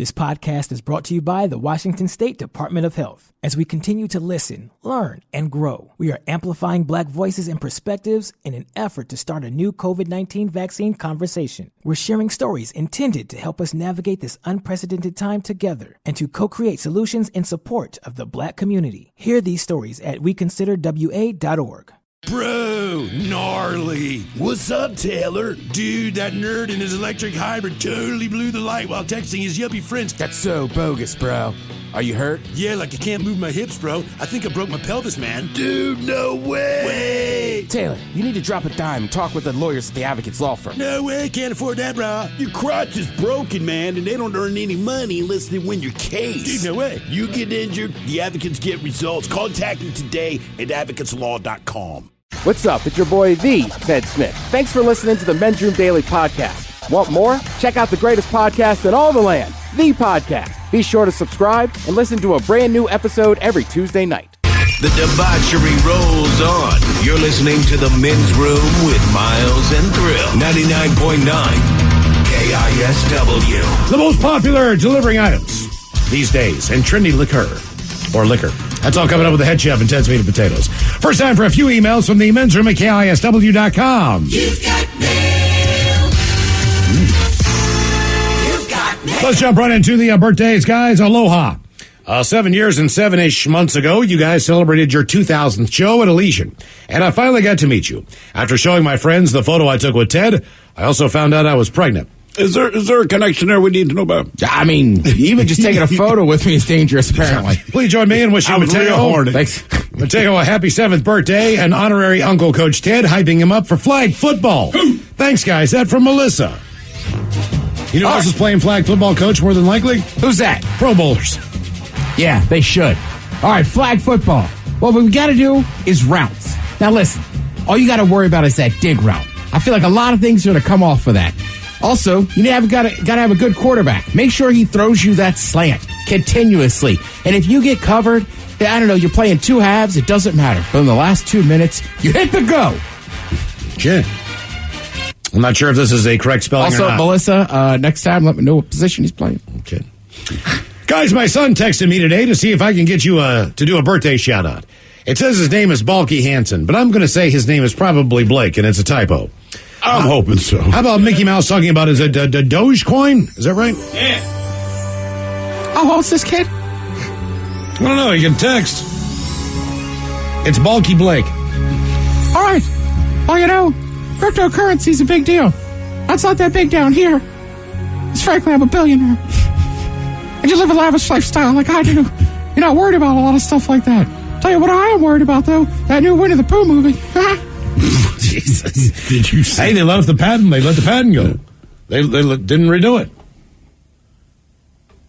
This podcast is brought to you by the Washington State Department of Health. As we continue to listen, learn, and grow, we are amplifying Black voices and perspectives in an effort to start a new COVID-19 vaccine conversation. We're sharing stories intended to help us navigate this unprecedented time together and to co-create solutions in support of the Black community. Hear these stories at weconsiderwa.org. Bro, gnarly. What's up, Taylor? Dude, that nerd in his electric hybrid totally blew the light while texting his yuppie friends. That's so bogus, bro. Are you hurt? Yeah, like I can't move my hips, bro. I think I broke my pelvis, man. Dude, no way. Taylor, you need to drop a dime and talk with the lawyers at the Advocates Law Firm. No way, can't afford that, bro. Your crotch is broken, man, and they don't earn any money unless they win your case. Dude, no way. You get injured, the advocates get results. Contact them today at advocateslaw.com. What's up? It's your boy, the Ted Smith. Thanks for listening to the Men's Room Daily Podcast. Want more? Check out the greatest podcast in all the land, The Podcast. Be sure to subscribe and listen to a brand new episode every Tuesday night. The debauchery rolls on. You're listening to the Men's Room with Miles and Thrill. 99.9 KISW. The most popular delivering items these days, and trendy liquor. That's all coming up with the head chef and Ted's Meat and Potatoes. First time for a few emails from the men's room at KISW.com. You've got mail. You've got mail. Let's jump right into the birthdays, guys. Aloha. 7 years and 7-ish months ago, you guys celebrated your 2000th show at Elysian. And I finally got to meet you. After showing my friends the photo I took with Ted, I also found out I was pregnant. Is there a connection there we need to know about? I mean, even just taking a photo with me is dangerous, apparently. Please join me in wishing Mateo, Thanks. Mateo a happy 7th birthday and honorary Uncle Coach Ted, hyping him up for flag football. Thanks, guys. That from Melissa. You know who else is playing flag football, Coach, more than likely? Who's that? Pro Bowlers. Yeah, they should. All right, flag football. What we got to do is routes. Now, listen, all you got to worry about is that dig route. I feel like a lot of things are going to come off for that. Also, you got to have a good quarterback. Make sure he throws you that slant continuously. And if you get covered, I don't know, you're playing two halves, it doesn't matter. But in the last 2 minutes, you hit the go. Okay. I'm not sure if this is a correct spelling also, or not. Melissa, next time, let me know what position he's playing. Okay. Guys, my son texted me today to see if I can get you to do a birthday shout-out. It says his name is Balky Hansen, but I'm going to say his name is probably Blake, and it's a typo. I'm hoping so. How about Mickey Mouse talking about his Dogecoin? Is that right? Yeah. How old's this kid? I don't know. You can text. It's Balky Blake. All right. Well, you know, cryptocurrency's a big deal. That's not that big down here. Because frankly, I'm a billionaire. And you live a lavish lifestyle like I do. You're not worried about a lot of stuff like that. Tell you what I am worried about, though. That new Winnie the Pooh movie. Jesus. Did you see? Hey, they left the patent. They let the patent go. They didn't redo it.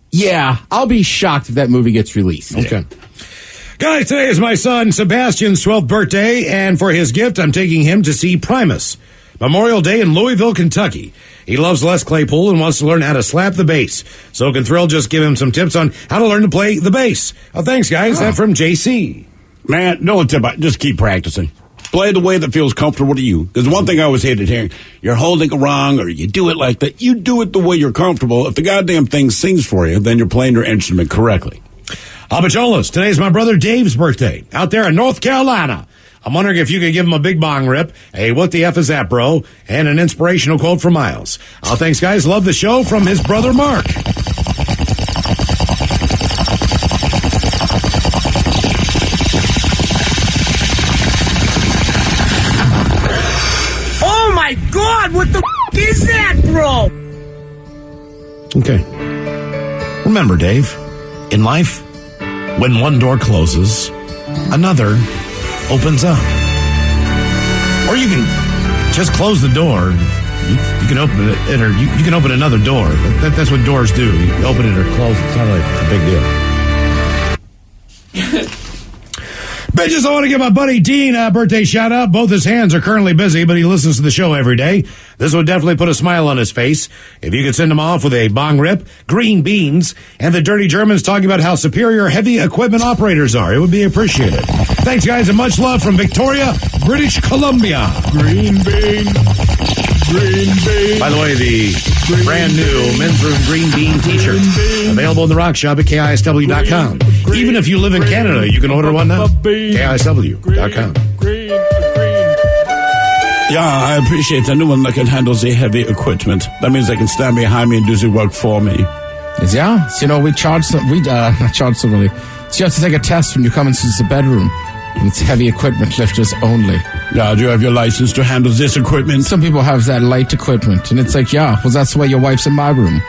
Yeah, I'll be shocked if that movie gets released. Okay. Guys, today is my son Sebastian's 12th birthday, and for his gift, I'm taking him to see Primus. Memorial Day in Louisville, Kentucky. He loves Les Claypool and wants to learn how to slap the bass. So can Thrill just give him some tips on how to learn to play the bass? Oh, thanks, guys. That from JC. Man, no tip. Just keep practicing. Play the way that feels comfortable to you. Because one thing I always hated hearing, you're holding it wrong or you do it like that. You do it the way you're comfortable. If the goddamn thing sings for you, then you're playing your instrument correctly. Abacholas, today's my brother Dave's birthday out there in North Carolina. I'm wondering if you could give him a big bong rip, a what the F is that, bro, and an inspirational quote from Miles. Oh, thanks, guys. Love the show from his brother Mark. Oh my God, what the is that, bro? Okay. Remember, Dave, in life, when one door closes, another opens up. Or you can just close the door. You can open it, or you can open another door. That's what doors do. You open it or close it. It's not really a big deal. Bitches, I want to give my buddy Dean a birthday shout out. Both his hands are currently busy, but he listens to the show every day. This would definitely put a smile on his face. If you could send him off with a bong rip, green beans, and the dirty Germans talking about how superior heavy equipment operators are, it would be appreciated. Thanks, guys, and much love from Victoria, British Columbia. Green bean. By the way, the brand new Men's Room Green Bean t-shirt available in the Rock Shop at KISW.com. Even if you live in Canada, you can order one now. KISW.com. Yeah, I appreciate anyone that can handle the heavy equipment. That means they can stand behind me and do the work for me. Yeah, so, we charge not charge somebody. So you have to take a test when you come into the bedroom. And it's heavy equipment lifters only. Yeah, do you have your license to handle this equipment? Some people have that light equipment, and it's like, yeah, well, that's why your wife's in my room.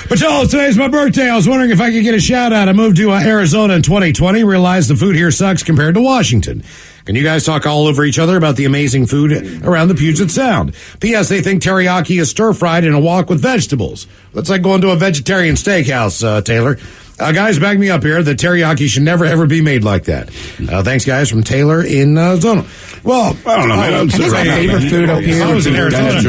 But y'all, today's my birthday. I was wondering if I could get a shout out. I moved to Arizona in 2020, realized the food here sucks compared to Washington. Can you guys talk all over each other about the amazing food around the Puget Sound? P.S. They think teriyaki is stir-fried in a wok with vegetables. That's like going to a vegetarian steakhouse, Taylor. Guys, back me up here. The teriyaki should never, ever be made like that. Thanks, guys, from Taylor in Zona. Well, I don't know, man. I think my favorite food up here. I was in Arizona.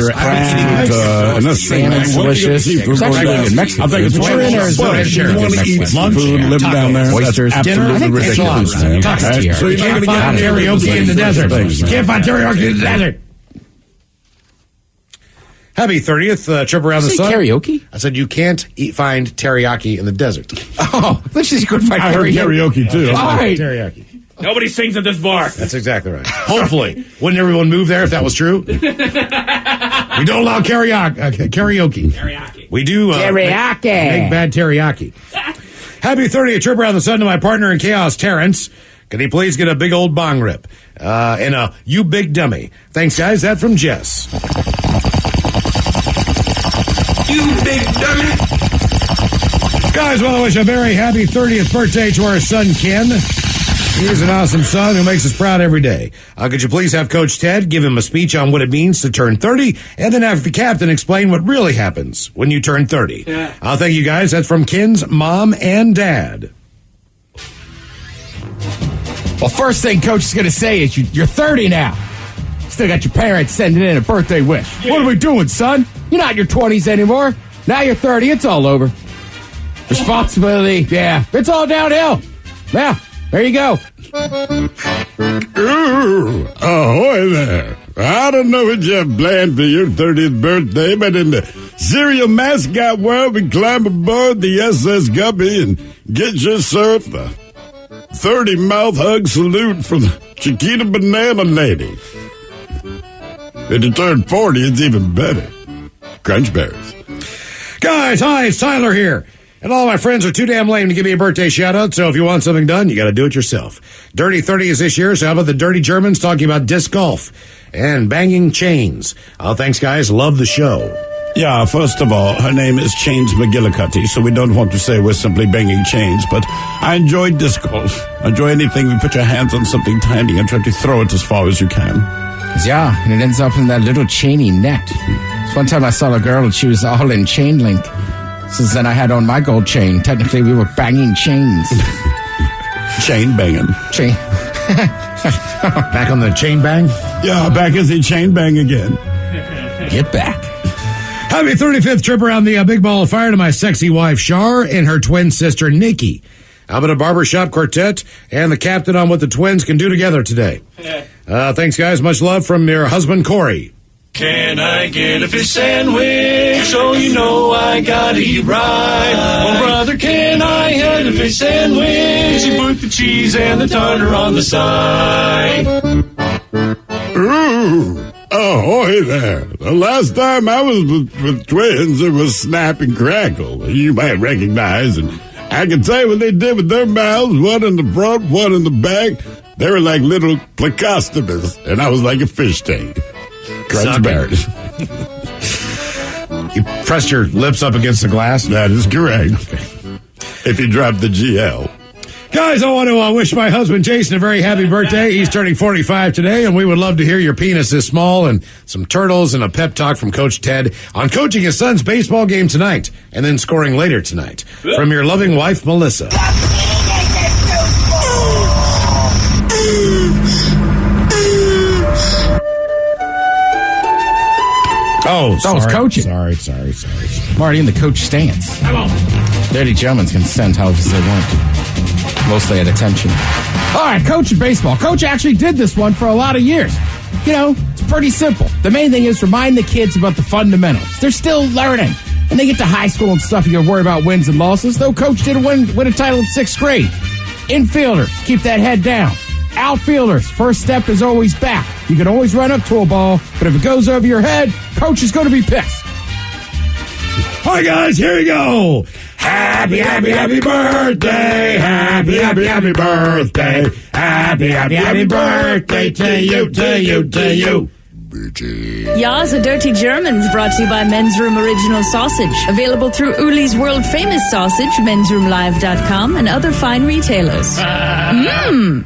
Salmon's delicious. It's actually really good Mexican food. But you're in Arizona. You want to eat lunch, live down there. Oysters, dinner. I think it's ridiculous, man. So you can't find karaoke in the desert. You can't find karaoke in the desert. Happy 30th trip around the sun. Karaoke? I said you can't find teriyaki in the desert. Oh, let's just go find karaoke too. All right. Teriyaki. Nobody sings at this bar. That's exactly right. Hopefully. Wouldn't everyone move there if that was true? We don't allow karaoke. We do teriyaki. Make bad teriyaki. Happy 30th trip around the sun to my partner in chaos, Terrence. Can he please get a big old bong rip? And a you big dummy. Thanks, guys. That from Jess. You big dummy. Guys, want to wish a very happy 30th birthday to our son, Ken. He's an awesome son who makes us proud every day. Could you please have Coach Ted give him a speech on what it means to turn 30, and then have the captain explain what really happens when you turn 30. Yeah. Thank you, guys. That's from Ken's mom and dad. Well, first thing Coach is going to say is you're 30 now. Still got your parents sending in a birthday wish. Yeah. What are we doing, son? You're not in your 20s anymore. Now you're 30. It's all over. Responsibility, yeah. It's all downhill. Yeah, there you go. Ooh, ahoy there. I don't know what you have planned for your 30th birthday, but in the cereal mascot world, we climb aboard the SS Guppy and get yourself a 30 mouth hug salute from the Chiquita Banana Lady. If you turn 40, it's even better. Crunch Berries. Guys, hi, it's Tyler here. And all my friends are too damn lame to give me a birthday shout-out, so if you want something done, you got to do it yourself. Dirty 30 is this year, so how about the Dirty Germans talking about disc golf and banging chains? Thanks, guys. Love the show. Yeah, first of all, her name is Chains McGillicuddy, so we don't want to say we're simply banging chains, but I enjoy disc golf. I enjoy anything we put your hands on something tiny and try to throw it as far as you can. Yeah, and it ends up in that little chainy net. So one time I saw a girl, and she was all in chain link. Since then I had on my gold chain. Technically, we were banging chains. Chain banging. Chain. Back on the chain bang? Yeah, back as a chain bang again. Get back. Happy 35th trip around the Big Ball of Fire to my sexy wife, Shar, and her twin sister, Nikki. How about a barbershop quartet and the captain on what the twins can do together today? Thanks, guys. Much love from your husband, Corey. Can I get a fish sandwich? So you know I gotta eat right. Well, brother, can I have a fish sandwich? You put the cheese and the tartar on the side. Ooh, ahoy there. The last time I was with twins, it was Snap and Crackle. You might recognize, and I can tell you what they did with their mouths, one in the front, one in the back. They were like little plecostomus, and I was like a fish tank. Crunch Berries. You pressed your lips up against the glass? That is correct. Okay. If you drop the GL. Guys, I want to wish my husband Jason a very happy birthday. He's turning 45 today, and we would love to hear your penis is small and some turtles and a pep talk from Coach Ted on coaching his son's baseball game tonight and then scoring later tonight. From your loving wife, Melissa. Oh, that was coaching. Sorry. Marty in the coach stance. Come on. Dirty Germans can send however they want. Mostly at attention. All right, coach in baseball. Coach actually did this one for a lot of years. You know, it's pretty simple. The main thing is remind the kids about the fundamentals. They're still learning. When they get to high school and stuff, you got to worry about wins and losses. Though Coach did win a title in 6th grade. Infielders, keep that head down. Outfielders, first step is always back. You can always run up to a ball, but if it goes over your head, Coach is going to be pissed. All right, guys, here we go. Happy, happy, happy birthday. Happy, happy, happy birthday. Happy, happy, happy birthday to you, to you, to you. Ya's a Dirty Germans brought to you by Men's Room Original Sausage. Available through Uli's World Famous Sausage, mensroomlive.com, and other fine retailers.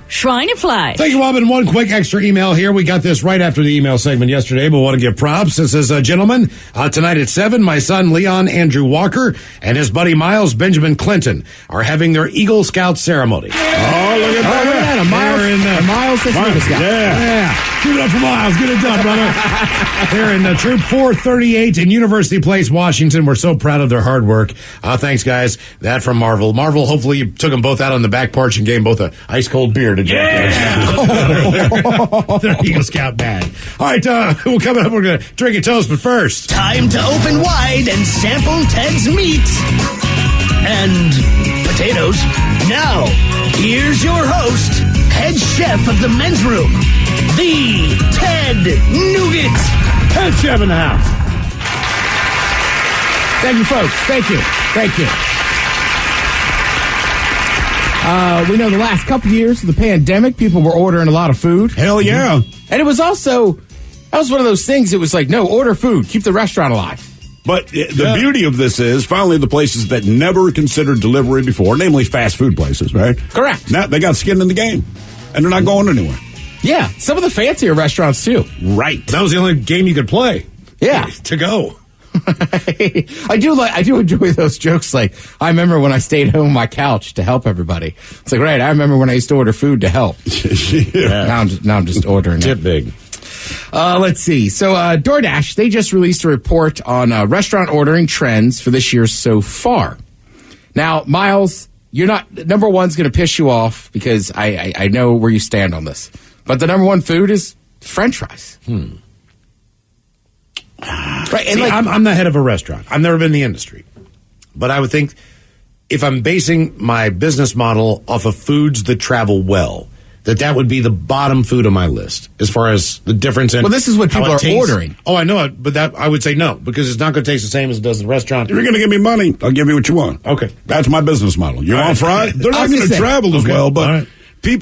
Schweinefleisch. Thank you, Robin. One quick extra email here. We got this right after the email segment yesterday, but want to give props. This is gentlemen, tonight at 7, my son Leon Andrew Walker and his buddy Miles Benjamin Clinton are having their Eagle Scout ceremony. Oh, look at that. A Miles Scout. Yeah. Give it up for Miles. Get it done, brother. They're in Troop 438 in University Place, Washington. We're so proud of their hard work. Thanks, guys. That from Marvel. Marvel, hopefully you took them both out on the back porch and gave them both a ice-cold beer to drink. Yeah! They're Eagle Scout bad. All right, we'll come up. We're going to drink a toast, but first. Time to open wide and sample Ted's meat and potatoes. Now, here's your host, head chef of the men's room, the Ted Nugent. Head chef in the house. Thank you, folks. Thank you. We know the last couple years of the pandemic, people were ordering a lot of food. Hell yeah. And it was also, that was one of those things, it was like, no, order food. Keep the restaurant alive. But the beauty of this is finally the places that never considered delivery before, namely fast food places, right? Correct. Now they got skin in the game, and they're not going anywhere. Yeah, some of the fancier restaurants, too. Right. That was the only game you could play. Yeah. To go. I do enjoy those jokes. Like, I remember when I stayed home on my couch to help everybody. It's like, right, I remember when I used to order food to help. Yeah. Now I'm just ordering Tip it. big. Let's see. So DoorDash, they just released a report on restaurant ordering trends for this year so far. Now, Miles, you're not, number one's going to piss you off because I know where you stand on this. But the number one food is French fries. Right, and see, I'm the head of a restaurant. I've never been in the industry. But I would think if I'm basing my business model off of foods that travel well, that would be the bottom food on my list as far as the difference in. Well, this is what people are ordering. Oh, I know it, but that I would say no, because it's not going to taste the same as it does in the restaurant. If you're going to give me money, I'll give you what you want. Okay. That's my business model. You want fries? They're not going to travel as well, but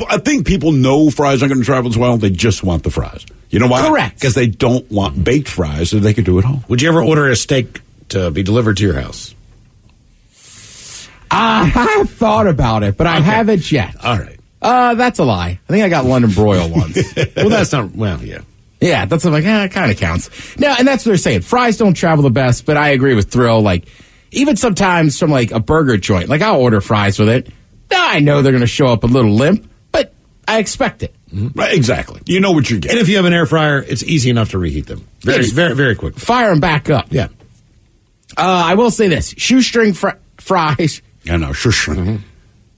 I think people know fries aren't going to travel as well. They just want the fries. You know why? Correct. Because they don't want baked fries that they can do at home. Would you ever order a steak to be delivered to your house? I have thought about it, but I haven't yet. All right. That's a lie. I think I got London broil once. Well, that's not, well, yeah. Yeah, that's like, it kind of counts. No, and that's what they're saying. Fries don't travel the best, but I agree with Thrill. Like, even sometimes from like a burger joint, like I'll order fries with it. Now I know they're going to show up a little limp, but I expect it. Mm-hmm. Right, exactly. You know what you're getting. And if you have an air fryer, it's easy enough to reheat them. Very, very quick. Fire them back up. Yeah. I will say this. Shoestring fries. I know, shoestring. Mm-hmm.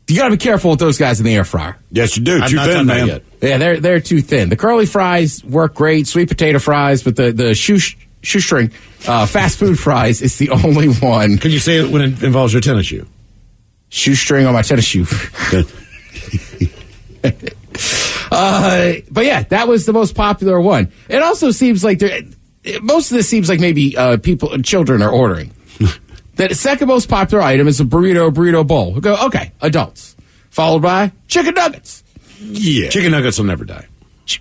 You got to be careful with those guys in the air fryer. Yes, you do. I'm too not thin, done that man. yet. Yeah, they're too thin. The curly fries work great, sweet potato fries, but the shoestring fast food fries is the only one. Can you say it when it involves your tennis shoe? Shoestring on my tennis shoe. But yeah, that was the most popular one. It also seems like most of this seems like maybe children are ordering. The second most popular item is a burrito bowl. We go, okay, adults. Followed by chicken nuggets. Yeah. Chicken nuggets will never die.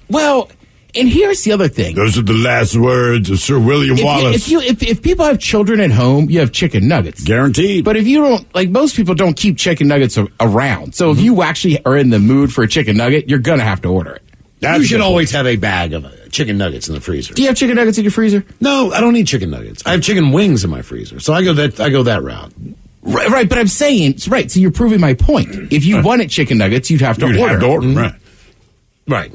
Well, and here's the other thing. Those are the last words of Sir William Wallace. If people have children at home, you have chicken nuggets. Guaranteed. But if you don't, like most people don't keep chicken nuggets around. So if you actually are in the mood for a chicken nugget, you're going to have to order it. You should always have a bag of chicken nuggets in the freezer. Do you have chicken nuggets in your freezer? No, I don't need chicken nuggets. I have chicken wings in my freezer. So I go that route. Right, but I'm saying, right, so you're proving my point. If you wanted chicken nuggets, you'd have to order. Right.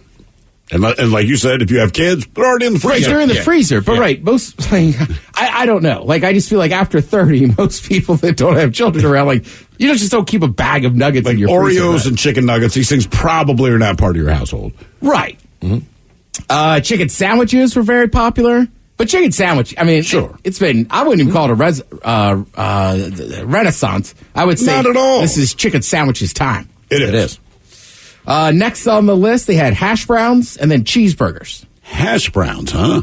And like you said, if you have kids, they're already in the freezer. Right, they're in the freezer. But most, I don't know. Like, I just feel like after 30, most people that don't have children around, like, you just don't keep a bag of nuggets in your freezer. Oreos and chicken nuggets, these things probably are not part of your household. Right. Mm-hmm. Chicken sandwiches were very popular. But chicken sandwich, I mean, sure. It's been, I wouldn't even call it a renaissance. I would say not at all. This is chicken sandwiches time. It is. Next on the list, they had hash browns and then cheeseburgers. Hash browns, huh?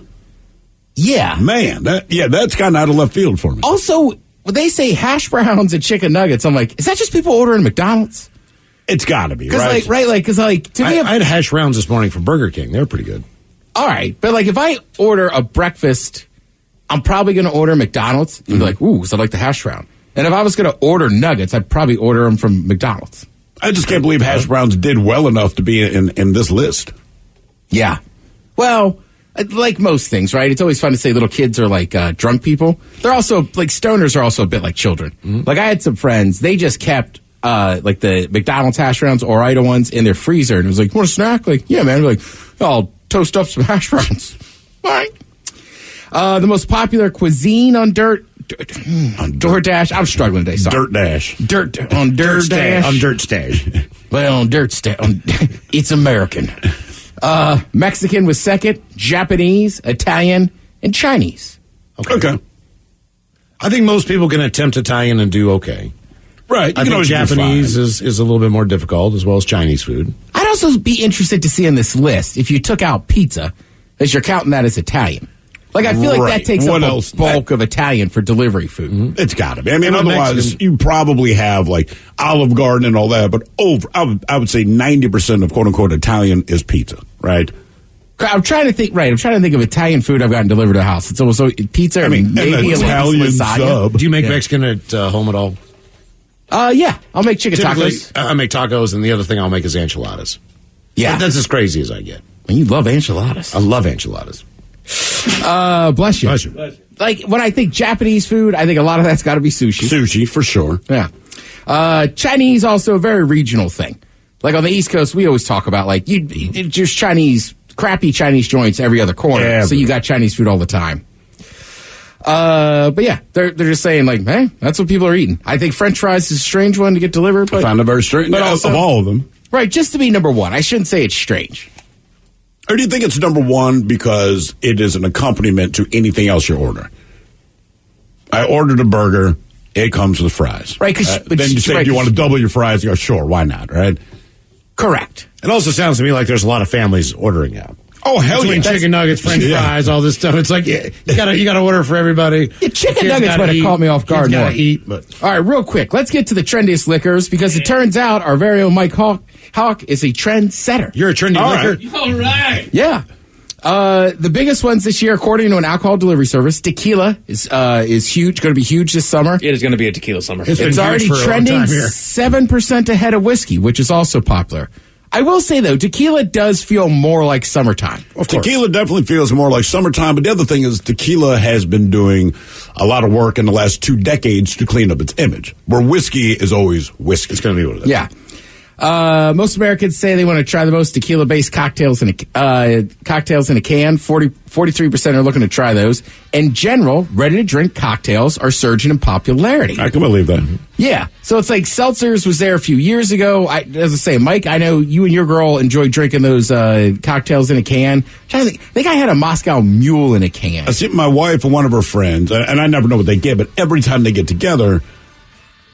Yeah. Man, that's kind of out of left field for me. Also, when they say hash browns and chicken nuggets, I'm like, is that just people ordering McDonald's? It's got to be, right? Because to me, I had hash browns this morning from Burger King. They're pretty good. All right, but like if I order a breakfast, I'm probably going to order McDonald's and be like, ooh, so I like the hash brown. And if I was going to order nuggets, I'd probably order them from McDonald's. I just can't believe hash browns did well enough to be in this list. Yeah. Well, like most things, right? It's always fun to say little kids are like drunk people. They're also, like, stoners are also a bit like children. Mm-hmm. Like, I had some friends, they just kept, like, the McDonald's hash browns or Ida ones in their freezer. And it was like, you want a snack? Like, yeah, man. We're like, I'll toast up some hash browns. All right. The most popular cuisine on DoorDash. I'm struggling today. Sorry. Dirt Dash. On DoorDash. On Dirt Stash. Well, on Dirt Stash. It's American. Mexican was second. Japanese, Italian, and Chinese. Okay. I think most people can attempt Italian and do okay. Right. I think Japanese is a little bit more difficult, as well as Chinese food. I'd also be interested to see on this list if you took out pizza, as you're counting that as Italian. Like, I feel like that takes up a bulk of Italian for delivery food. Mm-hmm. It's got to be. I mean, otherwise, you probably have, like, Olive Garden and all that, but I would say 90% of quote-unquote Italian is pizza, right? I'm trying to think of Italian food I've gotten delivered to the house. It's almost maybe an Italian sub. Do you make Mexican at home at all? Yeah. I'll make chicken tacos. I make tacos, and the other thing I'll make is enchiladas. Yeah. That's as crazy as I get. And you love enchiladas. I love enchiladas. Bless you. Like, when I think Japanese food, I think a lot of that's got to be sushi. Sushi, for sure. Yeah. Chinese, also a very regional thing. Like, on the East Coast, we always talk about, like, just crappy Chinese joints every other corner. Yeah, so you got Chinese food all the time. But yeah, they're just saying, like, hey, that's what people are eating. I think French fries is a strange one to get delivered. But, I found it very strange. But also, of all of them. Right, just to be number one. I shouldn't say it's strange. Or do you think it's number one because it is an accompaniment to anything else you order? I ordered a burger. It comes with fries. Right. Then you say, do you want to double your fries? You go, sure, why not, right? Correct. It also sounds to me like there's a lot of families ordering out. Oh, hell yeah. Chicken nuggets, French fries, all this stuff. It's like, you gotta order for everybody. Yeah, chicken nuggets might have caught me off guard more. Eat, but. All right, real quick. Let's get to the trendiest liquors because it turns out our very own Mike Hawk is a trend setter. You're a trendy liquor? All right. Yeah. The biggest ones this year, according to an alcohol delivery service, tequila is huge, going to be huge this summer. It is going to be a tequila summer. It's already trending 7% ahead of whiskey, which is also popular. I will say, though, tequila does feel more like summertime. Well, tequila definitely feels more like summertime, but the other thing is tequila has been doing a lot of work in the last 2 decades to clean up its image, where whiskey is always whiskey. It's going to be what it is. Yeah. Most Americans say they want to try the most tequila-based cocktails in a can. 43% are looking to try those. In general, ready-to-drink cocktails are surging in popularity. I can believe that. Yeah. So it's like seltzers was there a few years ago. As I say, Mike, I know you and your girl enjoy drinking those cocktails in a can. I think I had a Moscow Mule in a can. I see my wife and one of her friends, and I never know what they get, but every time they get together,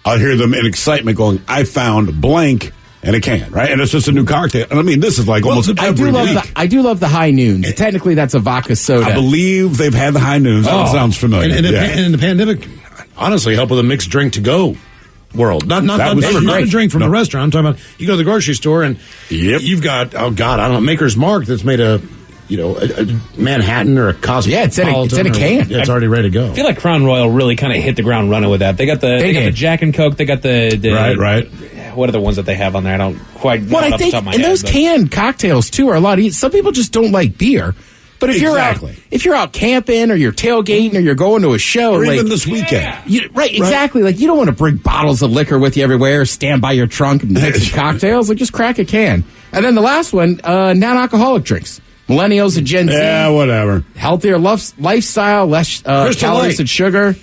I'll hear them in excitement going, I found blank in a can, right? And it's just a new cocktail. And I mean, this is like almost every week. I do love the High Noons. Technically, that's a vodka soda. I believe they've had the High Noons. That sounds familiar. And the pandemic, honestly, helped with a mixed drink to go world. Not a drink from a restaurant. I'm talking about you go to the grocery store and you've got, I don't know, Maker's Mark that's made a Manhattan or a Cosmopolitan. Yeah, it's in a can. It's already ready to go. I feel like Crown Royal really kind of hit the ground running with that. They got the Jack and Coke. They got the right. What are the ones that they have on there? I don't quite know off the top of my head. And those canned cocktails too are a lot. Some people just don't like beer. But if you're out camping or you're tailgating or you're going to a show, or even this weekend, exactly. Like you don't want to bring bottles of liquor with you everywhere. Stand by your trunk and make some cocktails. Like just crack a can. And then the last one, non-alcoholic drinks. Millennials and Gen Z. Yeah, whatever. Healthier lifestyle, less calories and sugar.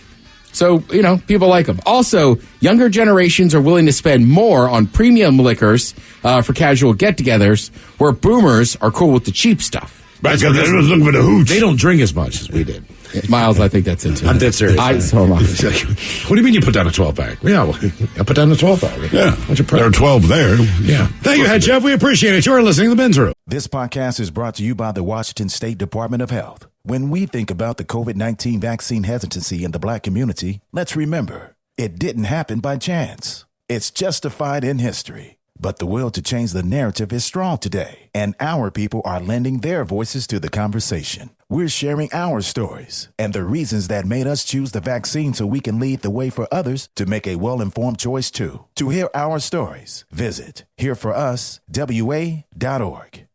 So, people like them. Also, younger generations are willing to spend more on premium liquors for casual get-togethers, where boomers are cool with the cheap stuff. Because they was looking for the hooch. They don't drink as much as we did. Miles, I think that's it too. I'm dead serious. So am I. What do you mean you put down a 12-pack? Yeah, well, I put down a 12-pack. Yeah. There are 12 there. Yeah. Thank you, Head Chef. We appreciate it. You're listening to The Men's Room. This podcast is brought to you by the Washington State Department of Health. When we think about the COVID-19 vaccine hesitancy in the Black community, let's remember, it didn't happen by chance. It's justified in history. But the will to change the narrative is strong today, and our people are lending their voices to the conversation. We're sharing our stories and the reasons that made us choose the vaccine so we can lead the way for others to make a well-informed choice too. To hear our stories, visit hereforuswa.org.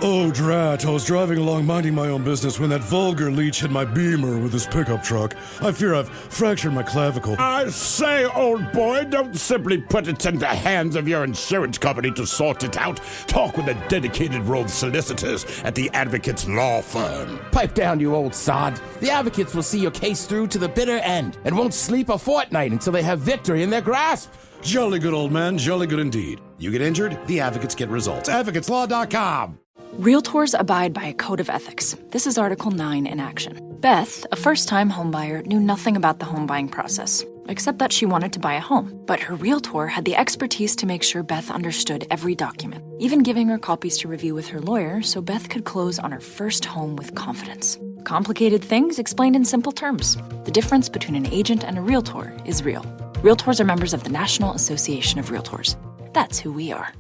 Oh, drat. I was driving along minding my own business when that vulgar leech hit my Beamer with his pickup truck. I fear I've fractured my clavicle. I say, old boy, don't simply put it in the hands of your insurance company to sort it out. Talk with the dedicated road solicitors at the Advocates Law Firm. Pipe down, you old sod. The Advocates will see your case through to the bitter end and won't sleep a fortnight until they have victory in their grasp. Jolly good, old man. Jolly good indeed. You get injured, the Advocates get results. AdvocatesLaw.com. Realtors abide by a code of ethics. This is Article 9 in action. Beth, a first-time homebuyer, knew nothing about the home buying process, except that she wanted to buy a home. But her realtor had the expertise to make sure Beth understood every document, even giving her copies to review with her lawyer so Beth could close on her first home with confidence. Complicated things explained in simple terms. The difference between an agent and a realtor is real. Realtors are members of the National Association of Realtors. That's who we are.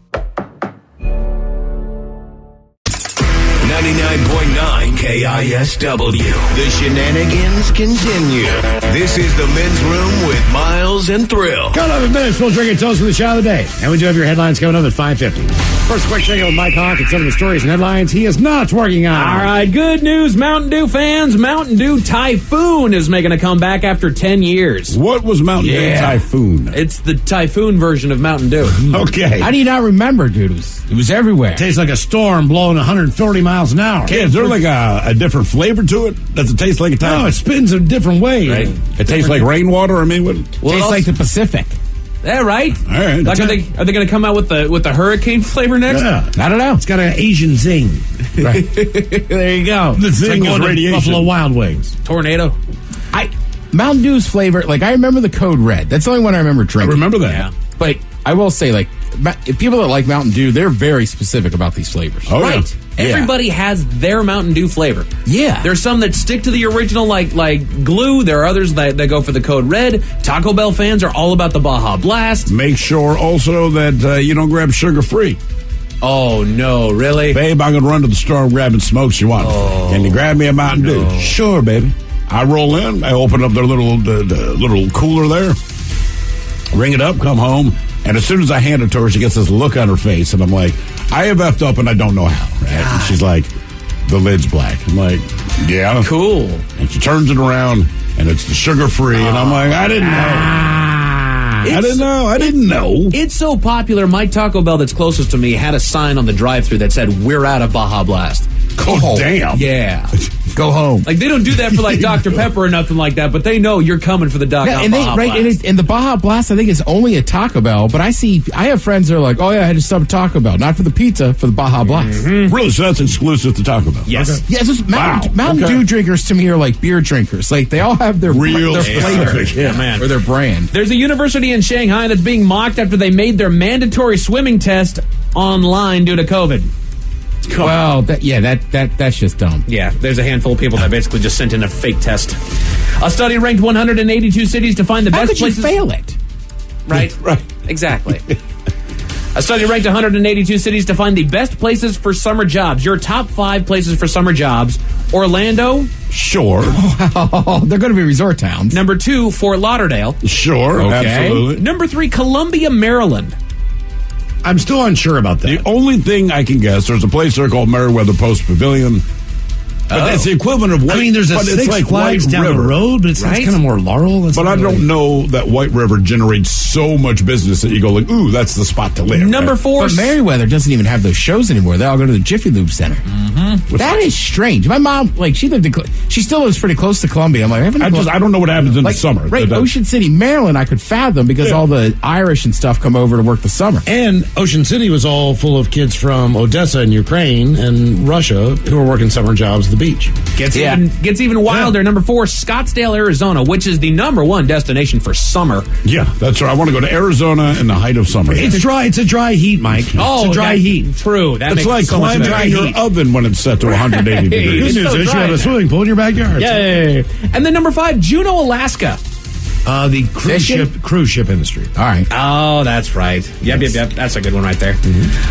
99.9 KISW. The shenanigans continue. This is the Men's Room with Miles and Thrill. Coming up in minutes, we'll drink a toast for the shot of the day. And we do have your headlines coming up at 5:50. First, quick check with Mike Hawk and some of the stories and headlines he is not working on. All right, good news, Mountain Dew fans. Mountain Dew Typhoon is making a comeback after 10 years. What was Mountain Dew Typhoon? It's the Typhoon version of Mountain Dew. Okay. How do you not remember, dude? It was everywhere. It tastes like a storm blowing 140 miles an hour. Okay, is there like a different flavor to it? Does it taste like a Typhoon? No, it spins a different way. Right. It tastes like rainwater? I mean, what? Well, tastes like the Pacific. Yeah, right. All right. Like, are they going to come out with the hurricane flavor next? Yeah. I don't know. It's got an Asian zing. Right. There you go. The zing like is radiation. Buffalo Wild Wings. Tornado. Mountain Dew's flavor, like I remember the Code Red. That's the only one I remember drinking. I remember that. Yeah. But I will say, like, people that like Mountain Dew, they're very specific about these flavors. Oh, right. Yeah. Everybody has their Mountain Dew flavor. Yeah. There's some that stick to the original like glue. There are others that go for the Code Red. Taco Bell fans are all about the Baja Blast. Make sure also that you don't grab sugar-free. Oh, no, really? Babe, I'm going to run to the store and grab smokes you want. Can you grab me a Mountain Dew? Sure, baby. I roll in. I open up their little cooler there. Ring it up, come home. And as soon as I hand it to her, she gets this look on her face. And I'm like, I have effed up and I don't know how. Right? And she's like, the lid's black. I'm like, yeah. Cool. And she turns it around and it's the sugar-free. And I'm like, I didn't know. I didn't know. It's so popular. My Taco Bell that's closest to me had a sign on the drive-thru that said, "We're out of Baja Blast." Oh, damn. Yeah. Go home. Like, they don't do that for, like, Dr. Pepper or nothing like that, but they know you're coming for the Baja Blast. And the Baja Blast, I think, is only at Taco Bell, but I have friends that are like, oh, yeah, I had to sub Taco Bell. Not for the pizza, for the Baja Blast. Mm-hmm. Really? So that's exclusive to Taco Bell? Yes. Okay. Yeah, it's just Mountain Dew drinkers, to me, are like beer drinkers. Like, they all have their flavor. Yeah, man. Or their brand. There's a university in Shanghai that's being mocked after they made their mandatory swimming test online due to COVID. Well, that's just dumb. Yeah, there's a handful of people that basically just sent in a fake test. A study ranked 182 cities to find the best places. How could you fail it? Right, right, exactly. A study ranked 182 cities to find the best places for summer jobs. Your top 5 places for summer jobs: Orlando. Sure. Oh, they're going to be resort towns. Number 2, Fort Lauderdale. Sure, okay. Absolutely. Number 3, Columbia, Maryland. I'm still unsure about that. The only thing I can guess, there's a place there called Meriwether Post Pavilion. But that's the equivalent of White. I mean, there's a Six Flags down the road, but it's kind of more Laurel. But I don't know that White River generates so much business that you go like, ooh, that's the spot to live. Number 4. But Meriwether doesn't even have those shows anymore. They all go to the Jiffy Lube Center. Mm-hmm. That is strange. My mom, like, she still lives pretty close to Columbia. I'm like, I don't know what happens in the summer. Right, Ocean City, Maryland, I could fathom because all the Irish and stuff come over to work the summer. And Ocean City was all full of kids from Odessa and Ukraine and Russia who were working summer jobs at the beach. Gets even wilder. Number 4, Scottsdale, Arizona, which is the number 1 destination for summer. Yeah, that's right. I want to go to Arizona in the height of summer. It's dry. It's a dry heat, Mike. Oh, it's a dry heat. True. That it's makes like so much climbing better. in your oven when it's set to 180 degrees. Good news is you have a swimming pool in your backyard. Yay! And then number 5, Juneau, Alaska. The cruise ship industry. All right. Oh, that's right. Yep. That's a good one right there.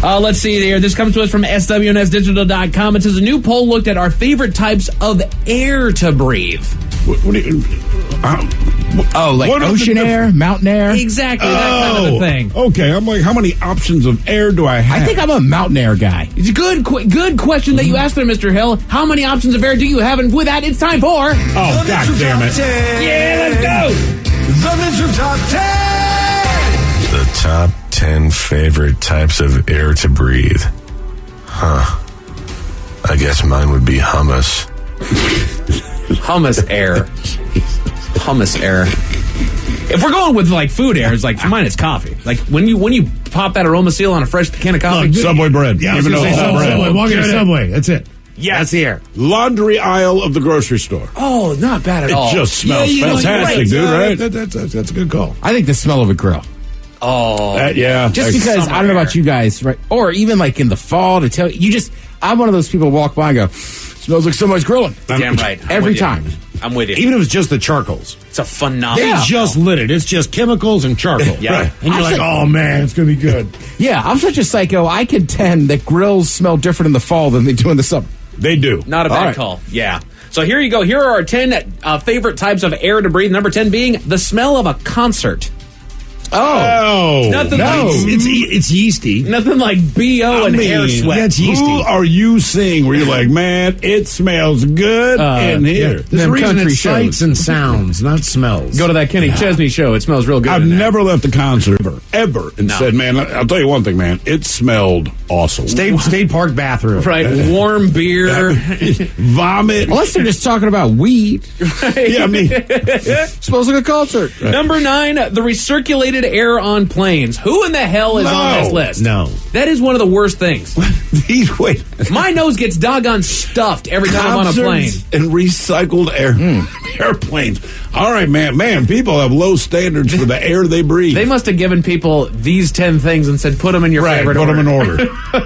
Let's see here. This comes to us from SWNSdigital.com. It says a new poll looked at our favorite types of air to breathe. What do you... like ocean air, mountain air? Exactly, that kind of a thing. Okay, I'm like, how many options of air do I have? I think I'm a mountain air guy. It's a good question that you asked there, Mr. Hill. How many options of air do you have? And with that, it's time for... Oh, God damn it. Yeah, let's go! The Men's Top 10! The top 10 favorite types of air to breathe. I guess mine would be hummus. Hummus air. Hummus air. If we're going with like food air, it's like mine is coffee. Like when you pop that aroma seal on a fresh can of coffee. Subway bread. Yeah, even though it's not bread. Subway. Walk into Subway. That's it. Yeah, that's the air. Laundry aisle of the grocery store. Oh, not bad at all. It just smells fantastic, dude. Right? That's a good call. I think the smell of a grill. Oh, just because I don't know about you guys, right? Or even like in the fall to tell you, I'm one of those people who walk by and go, smells like someone's grilling. Damn right. Every time. I'm with you. Even if it's just the charcoals. It's a phenomenal. They just lit it. It's just chemicals and charcoal. Yeah. Right. And you're like, oh man, it's going to be good. Yeah, I'm such a psycho. I contend that grills smell different in the fall than they do in the summer. They do. Not a bad call. Yeah. So here you go. Here are our 10 favorite types of air to breathe. Number 10 being the smell of a concert. Oh, nothing no. like it's yeasty. Nothing like BO and hair sweat. Yeah, it's yeasty. Who are you seeing where you're like, man, it smells good in here? Yeah. There's a reason it's sights and sounds, not smells. Go to that Kenny Chesney show. It smells real good. I've never left a concert ever and said, man, I'll tell you one thing, man, it smelled awesome. State Park bathroom. Right. Warm beer. Vomit. Unless they're just talking about weed. Yeah, I mean, smells like a concert. Right. Number 9, the recirculated air on planes. Who in the hell is on this list? No. That is one of the worst things. Wait. My nose gets doggone stuffed every time I'm on a plane. And recycled air. Airplanes. All right, man, people have low standards for the air they breathe. They must have given people these 10 things and said, put them in your favorite order. Put them in order.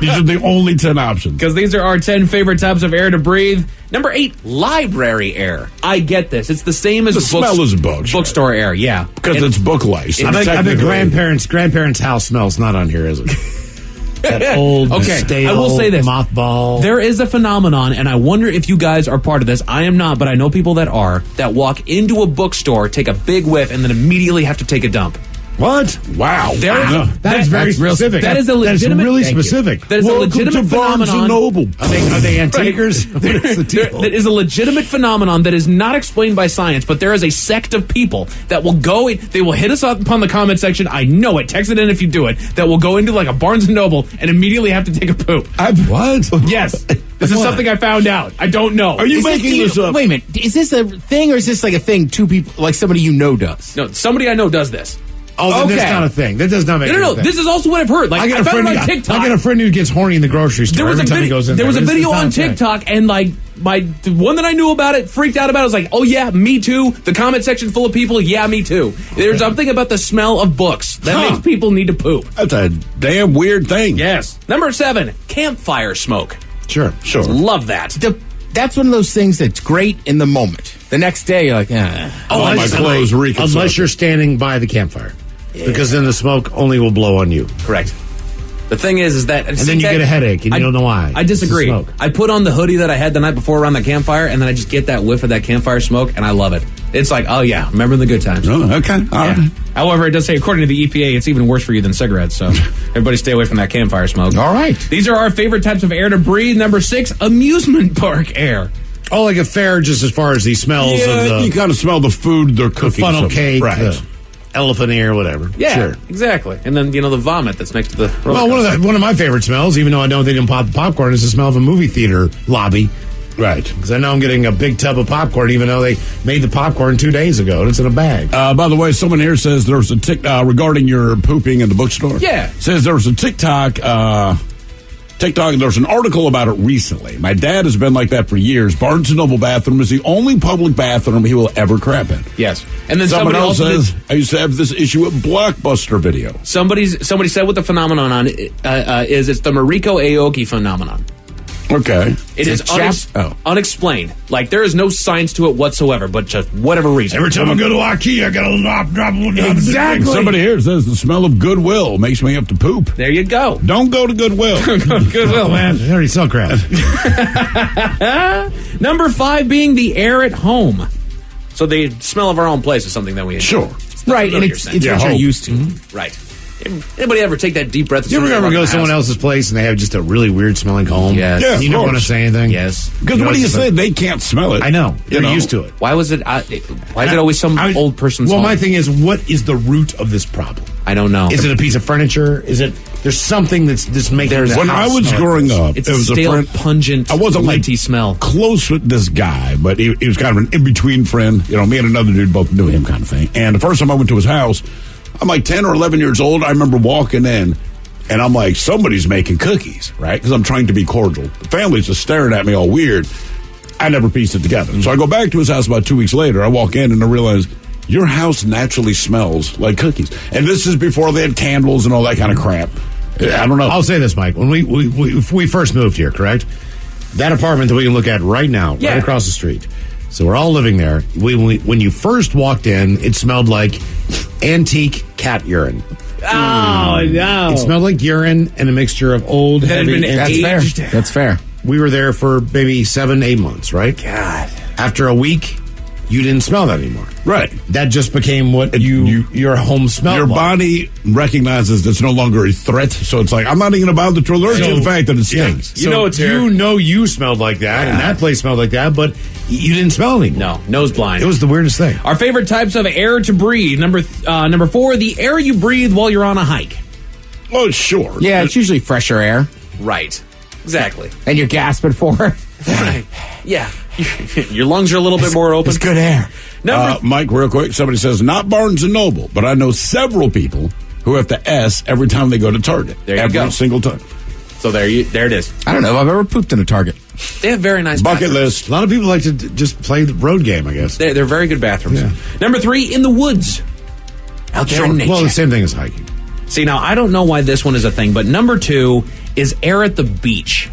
These are the only 10 options. Because these are our 10 favorite types of air to breathe. Number 8, library air. I get this. It's the same as the smell is books. Bookstore air, yeah. Because it's book license. I bet grandparents' house smells not on here, is it? That old, stale, I will say this. Mothball. There is a phenomenon, and I wonder if you guys are part of this. I am not, but I know people that are, that walk into a bookstore, take a big whiff, and then immediately have to take a dump. What? Wow. That is very specific. That is a legitimate. That's really specific. That is Welcome a legitimate to Barnes phenomenon. and Noble. Are they antiquers? What is the deal? That is a legitimate phenomenon that is not explained by science, but there is a sect of people that will go in, they will hit us up on the comment section. I know it. Text it in if you do it. That will go into like a Barnes and Noble and immediately have to take a poop. What? Yes. This is something I found out. I don't know. Are you making this up? Wait a minute. Is this a thing or is this like a thing two people, like somebody you know does? No, somebody I know does this. Oh, that's not a thing. That does not make No. This is also what I've heard. Like I found it on TikTok. I got a friend who gets horny in the grocery store. There was a video on TikTok, and like the one that I knew about it freaked out about it. I was like, oh yeah, me too. The comment section full of people, yeah, me too. There's something about the smell of books that makes people need to poop. That's a damn weird thing. Yes. Number 7, campfire smoke. Sure. Love that. That's one of those things that's great in the moment. The next day, you're like, my clothes reek. Unless you're standing by the campfire. Yeah. Because then the smoke only will blow on you. Correct. The thing is that... And then you get a headache, and you don't know why. I disagree. I put on the hoodie that I had the night before around the campfire, and then I just get that whiff of that campfire smoke, and I love it. It's like, oh yeah, remember the good times. Oh, okay. All right. However, it does say, according to the EPA, it's even worse for you than cigarettes, so everybody stay away from that campfire smoke. All right. These are our favorite types of air to breathe. Number 6, amusement park air. Oh, like a fair, just as far as the smells of the... you kind of smell the food they're cooking. The funnel cake. Right. elephant ear, whatever. Yeah, sure. exactly. And then, the vomit that's next to the roller Well, coaster. one of my favorite smells, even though I know they didn't pop the popcorn, is the smell of a movie theater lobby. Right. Because I know I'm getting a big tub of popcorn, even though they made the popcorn 2 days ago, and it's in a bag. By the way, someone here says there's a regarding your pooping in the bookstore. Yeah. Says there was a TikTok, there's an article about it recently. My dad has been like that for years. Barnes & Noble bathroom is the only public bathroom he will ever crap in. Yes. And then Someone somebody else also says, I used to have this issue with Blockbuster Video. Somebody said what the phenomenon is. It's the Mariko Aoki phenomenon. Okay. It is unexplained. Like, there is no science to it whatsoever, but just whatever reason. Every time I go to IKEA, I got to drop one down. Exactly. Somebody here says the smell of Goodwill makes me have to poop. There you go. Don't go to Goodwill. Goodwill, man. They already sell crap. Number 5 being the air at home. So the smell of our own place is something that we enjoy. Sure. Right, and it's what you're used to. Mm-hmm. Right. Anybody ever take that deep breath? You ever go to someone else's place and they have just a really weird smelling home? Yes. Yeah, you don't want to say anything? Yes. Because what do you say? They can't smell it. I know. They're used to it. Why was it? Why is it always some old person's home? my thing is, what is the root of this problem? I don't know. Is it a piece of furniture? Is it? There's something that's just making. When I was growing up, it's it was a stale, friend. pungent, I wasn't minty smell. Close with this guy, but he was kind of an in-between friend. Me and another dude both knew him, kind of thing. And the first time I went to his house, I'm like 10 or 11 years old. I remember walking in, and I'm like, somebody's making cookies, right? Because I'm trying to be cordial. The family's just staring at me all weird. I never pieced it together. Mm-hmm. So I go back to his house about 2 weeks later. I walk in, and I realize, your house naturally smells like cookies. And this is before they had candles and all that kind of crap. I don't know. I'll say this, Mike. When we first moved here, correct? That apartment that we can look at right now, right across the street. So we're all living there. When you first walked in, it smelled like antique cat urine. Oh, no. It smelled like urine and a mixture of old, that heavy... had been aged. That's fair. We were there for maybe 7-8 months, right? God. After a week, you didn't smell that anymore. Right. That just became what your home smelled Your like. body recognizes it's no longer a threat, so it's like, I'm not even about to alert you to the fact that it stinks. Yeah. You smelled like that, and that place smelled like that, but you didn't smell anymore. No, nose blind. It was the weirdest thing. Our favorite types of air to breathe. Number 4, the air you breathe while you're on a hike. Oh, sure. Yeah, it's usually fresher air. Right. Exactly. And you're gasping for it. Right. Yeah. Your lungs are a little bit more open. It's good air. Mike, real quick, somebody says, not Barnes & Noble, but I know several people who have to S every time they go to Target. There you go. Every single time. So there it is. I don't know if I've ever pooped in a Target. They have very nice bucket bathrooms. list. A lot of people like to just play the road game, I guess. They're very good bathrooms. Yeah. Number 3, in the woods. Out there in nature. Well, the same thing as hiking. See, now, I don't know why this one is a thing, but number 2 is air at the beach.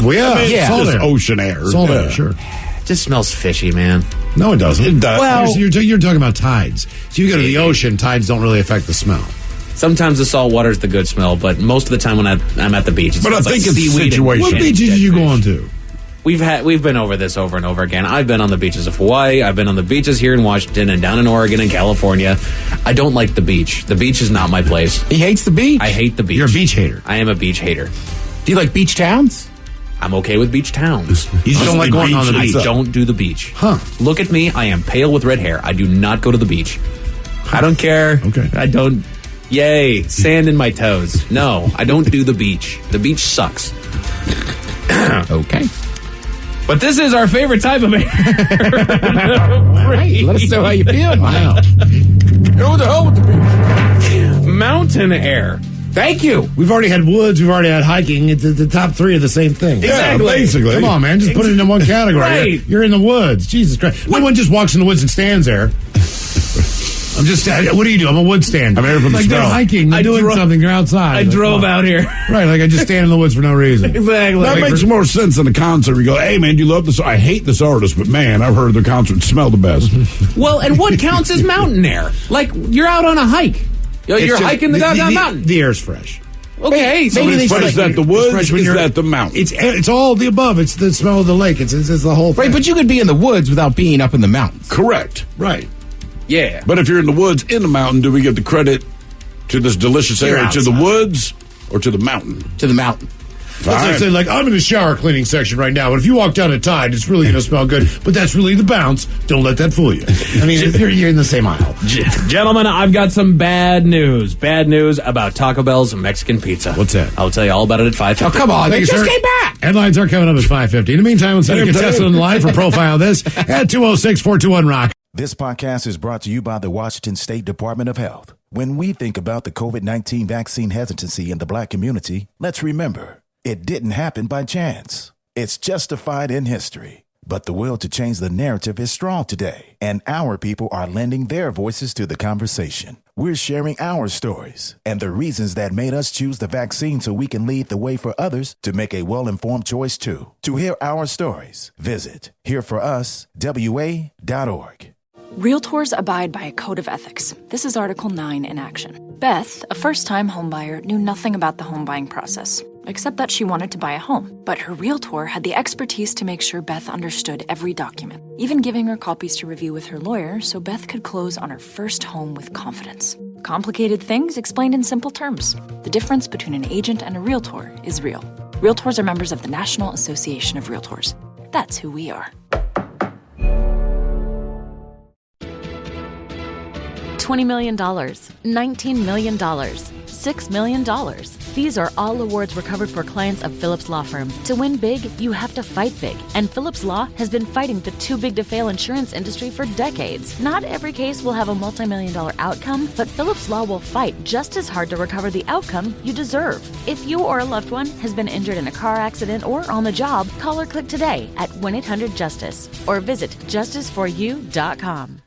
Well, yeah. I mean, yeah. It's just ocean air. Salt air, sure. It just smells fishy, man. No, it doesn't. It does. Well, you're talking about tides. So you go to the ocean, tides don't really affect the smell. Sometimes the salt water is the good smell, but most of the time when I'm at the beach, it smells like seaweed. What beaches are you going to? We've been over this over and over again. I've been on the beaches of Hawaii. I've been on the beaches here in Washington and down in Oregon and California. I don't like the beach. The beach is not my place. He hates the beach. I hate the beach. You're a beach hater. I am a beach hater. Do you like beach towns? I'm okay with beach towns. You just don't like going on the beach. I don't do the beach. Huh. Look at me. I am pale with red hair. I do not go to the beach. I don't care. Okay. I don't. Yay. Sand in my toes. No, I don't do the beach. The beach sucks. Okay. But this is our favorite type of air. Right. Let us know how you feel. Wow. Who the hell with the beach? Mountain air. Thank you. We've already had woods. We've already had hiking. The top 3 are the same thing. Exactly. Yeah, basically. Come on, man. Just put it into one category. Right. You're in the woods. Jesus Christ. No one just walks in the woods and stands there. What do you do? I'm a wood stander. I'm here from the like smell. They're hiking. They're doing something. They're outside. I drove out here. Right, like I just stand in the woods for no reason. Exactly. That makes more sense than a concert. You go, hey, man, you love this? I hate this artist, but, man, I've heard their concerts smell the best. Well, and what counts as mountain air? Like, you're out on a hike. You're hiking the downtown mountain. The air's fresh. Okay, so maybe But is that the woods? Is that the mountain? It's all the above. It's the smell of the lake. It's the whole thing. Right, but you could be in the woods without being up in the mountains. Correct. Right. yeah. But if you're in the woods, in the mountain, do we give the credit to this delicious You're area to the outside. woods or to the mountain? To the mountain. That's like saying, I'm in the shower cleaning section right now, but if you walk down a Tide, it's really going to smell good, but that's really the bounce. Don't let that fool you. I mean, if you're in the same aisle. Gentlemen, I've got some bad news. Bad news about Taco Bell's Mexican pizza. What's that? I'll tell you all about it at 5:50. Oh, come on. They just came back. Headlines are coming up at 5:50. In the meantime, let's get tested on the line for Profile This at 206-421-ROCK. This podcast is brought to you by the Washington State Department of Health. When we think about the COVID-19 vaccine hesitancy in the Black community, let's remember, it didn't happen by chance. It's justified in history. But the will to change the narrative is strong today, and our people are lending their voices to the conversation. We're sharing our stories and the reasons that made us choose the vaccine so we can lead the way for others to make a well-informed choice too. To hear our stories, visit hereforuswa.org. Realtors abide by a code of ethics. This is Article 9 in action. Beth, a first-time homebuyer, knew nothing about the home buying process, except that she wanted to buy a home. But her realtor had the expertise to make sure Beth understood every document, even giving her copies to review with her lawyer so Beth could close on her first home with confidence. Complicated things explained in simple terms. The difference between an agent and a realtor is real. Realtors are members of the National Association of Realtors. That's who we are. $20 million, $19 million, $6 million. These are all awards recovered for clients of Phillips Law Firm. To win big, you have to fight big. And Phillips Law has been fighting the too-big-to-fail insurance industry for decades. Not every case will have a multi-million-dollar outcome, but Phillips Law will fight just as hard to recover the outcome you deserve. If you or a loved one has been injured in a car accident or on the job, call or click today at 1-800-JUSTICE or visit justiceforyou.com.